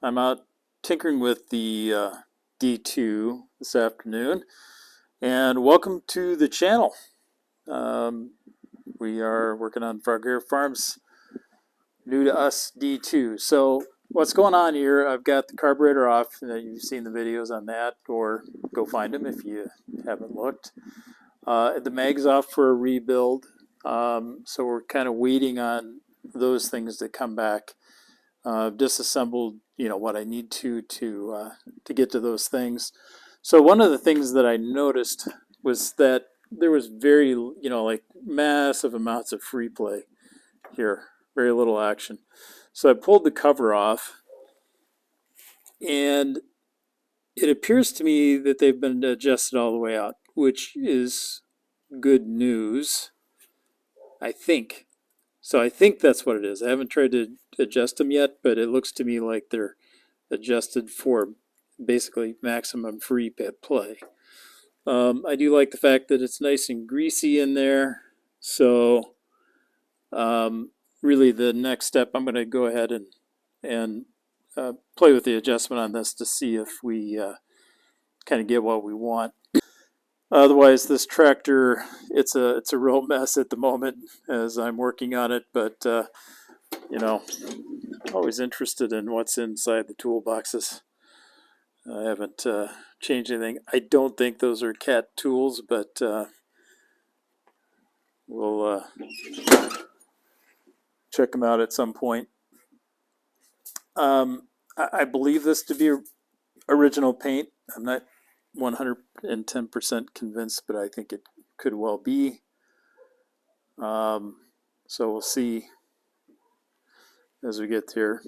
I'm out tinkering with the D2 this afternoon, and welcome to the channel. We are working on Frog Farms new to us D2. So what's going on here, I've got the carburetor off. You've seen the videos on that, or go find them if you haven't looked. The mag's off for a rebuild, so we're kind of waiting on those things to come back. Disassembled, what I need to get to those things. So one of the things that I noticed was that there was very, like massive amounts of free play here, very little action. So I pulled the cover off, and it appears to me that they've been adjusted all the way out, which is good news, I think. So I think that's what it is. I haven't tried to adjust them yet, but it looks to me like they're adjusted for basically maximum free play. I do like the fact that it's nice and greasy in there. So really the next step, I'm going to go ahead and play with the adjustment on this to see if we kind of get what we want. Otherwise, this tractor, it's a real mess at the moment as I'm working on it, but always interested in what's inside the toolboxes. I haven't changed anything. I don't think those are cat tools, but we'll check them out at some point. I believe this to be original paint. I'm not 110% convinced, but I think it could well be. So we'll see as we get there.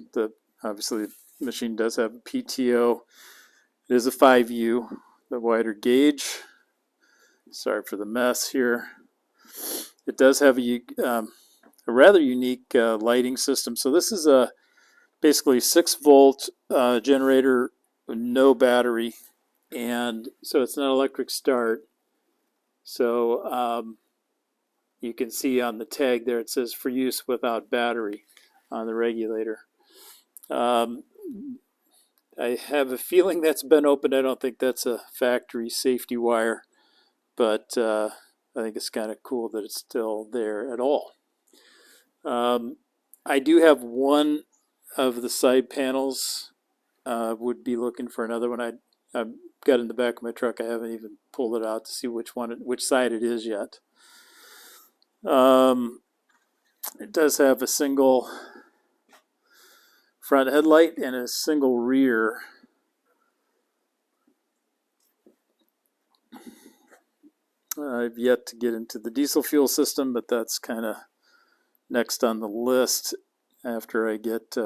Obviously the machine does have a PTO. It is a 5U, the wider gauge. Sorry for the mess here. It does have a rather unique lighting system. So this is a basically 6-volt generator with no battery, and so it's not electric start. So you can see on the tag there it says for use without battery on the regulator. I have a feeling that's been opened. I don't think that's a factory safety wire, but I think it's kind of cool that it's still there at all. I do have one of the side panels. Would be looking for another one. I've got in the back of my truck. I haven't even pulled it out to see which side it is yet. It does have a single front headlight and a single rear. I've yet to get into the diesel fuel system, but that's kind of next on the list after I get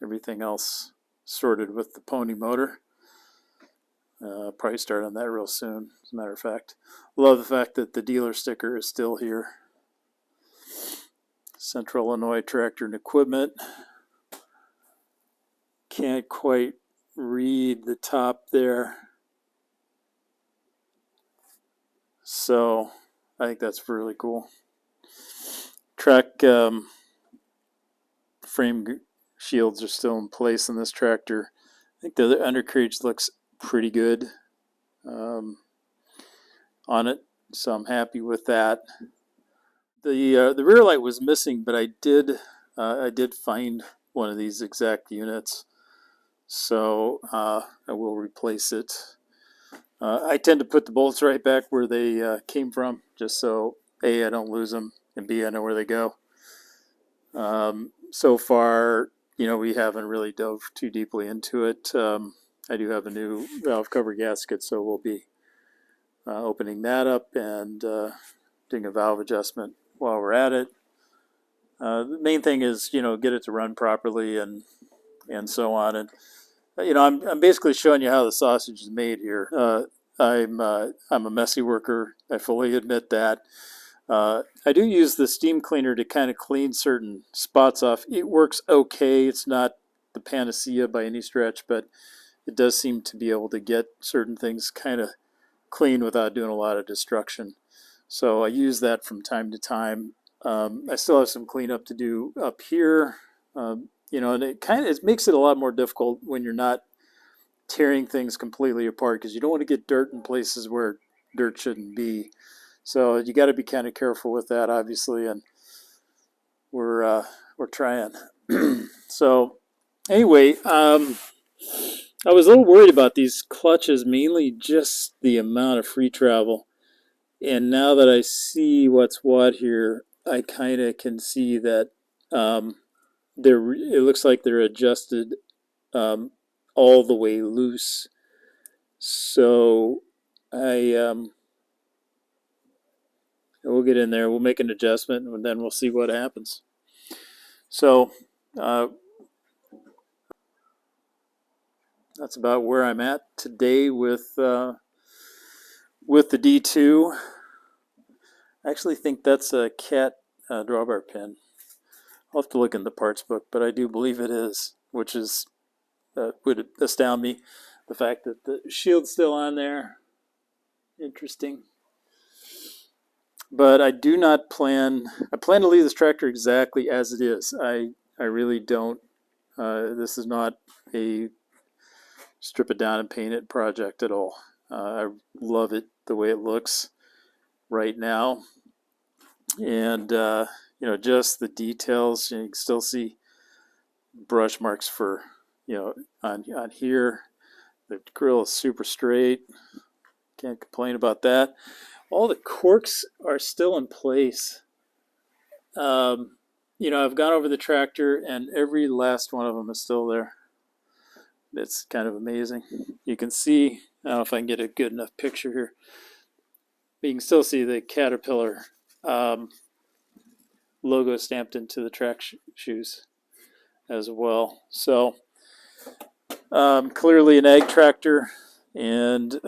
everything else sorted with the pony motor. Probably start on that real soon, as a matter of fact. Love the fact that the dealer sticker is still here. Central Illinois Tractor and Equipment. Can't quite read the top there. So I think that's really cool. Track frame shields are still in place in this tractor. I think the other undercarriage looks pretty good on it, so I'm happy with that. The rear light was missing, but I did find one of these exact units, so I will replace it. I tend to put the bolts right back where they came from, just so A, I don't lose them, and B, I know where they go. So far, we haven't really dove too deeply into it. I do have a new valve cover gasket, so we'll be opening that up and doing a valve adjustment while we're at it. The main thing is, get it to run properly and so on. And I'm basically showing you how the sausage is made here. I'm a messy worker. I fully admit that. I do use the steam cleaner to kind of clean certain spots off. It works okay. It's not the panacea by any stretch, but it does seem to be able to get certain things kind of clean without doing a lot of destruction. So I use that from time to time. I still have some cleanup to do up here. you know, and it makes it a lot more difficult when you're not tearing things completely apart, because you don't want to get dirt in places where dirt shouldn't be. So you got to be kind of careful with that, obviously, and we're trying. So anyway, I was a little worried about these clutches, mainly just the amount of free travel. And now that I see what's what here, I kind of can see that it looks like they're adjusted all the way loose. So we'll get in there, we'll make an adjustment, and then we'll see what happens. So that's about where I'm at today with the D2. I actually think that's a cat drawbar pin. I'll have to look in the parts book, but I do believe it is, which is would astound me. The fact that the shield's still on there, interesting. But I do not plan. I plan to leave this tractor exactly as it is. I really don't. This is not a strip it down and paint it project at all. I love it the way it looks right now, and you know, just the details. You can still see brush marks for, you know, on here. The grill is super straight. Can't complain about that. All the corks are still in place. You know, I've gone over the tractor and every last one of them is still there. It's kind of amazing. You can see, I don't know if I can get a good enough picture here, but you can still see the Caterpillar logo stamped into the track shoes as well. So clearly an ag tractor, and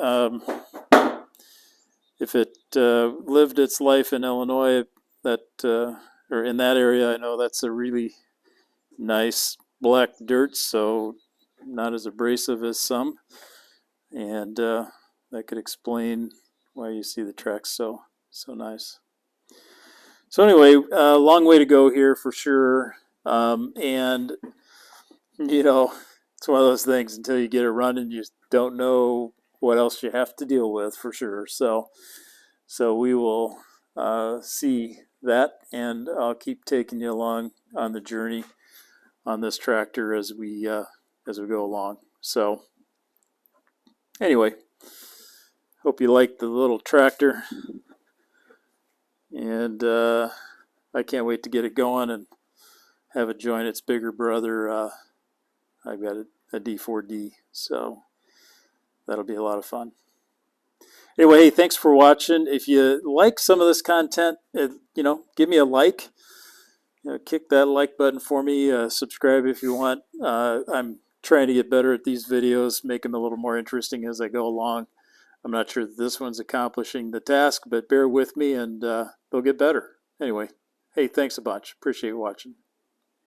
if it lived its life in Illinois, that or in that area, I know that's a really nice black dirt, so not as abrasive as some, and that could explain why you see the tracks so nice. So anyway, a long way to go here for sure, and you know, it's one of those things, until you get it running, you don't know what else you have to deal with for sure. So we will see that, and I'll keep taking you along on the journey on this tractor as we go along. So anyway, hope you like the little tractor, and I can't wait to get it going and have it join its bigger brother. I've got a D4D, so that'll be a lot of fun. Anyway, hey, thanks for watching. If you like some of this content, you know, give me a like. You know, kick that like button for me. Subscribe if you want. I'm trying to get better at these videos, make them a little more interesting as I go along. I'm not sure that this one's accomplishing the task, but bear with me, and they'll get better. Anyway, hey, thanks a bunch. Appreciate watching.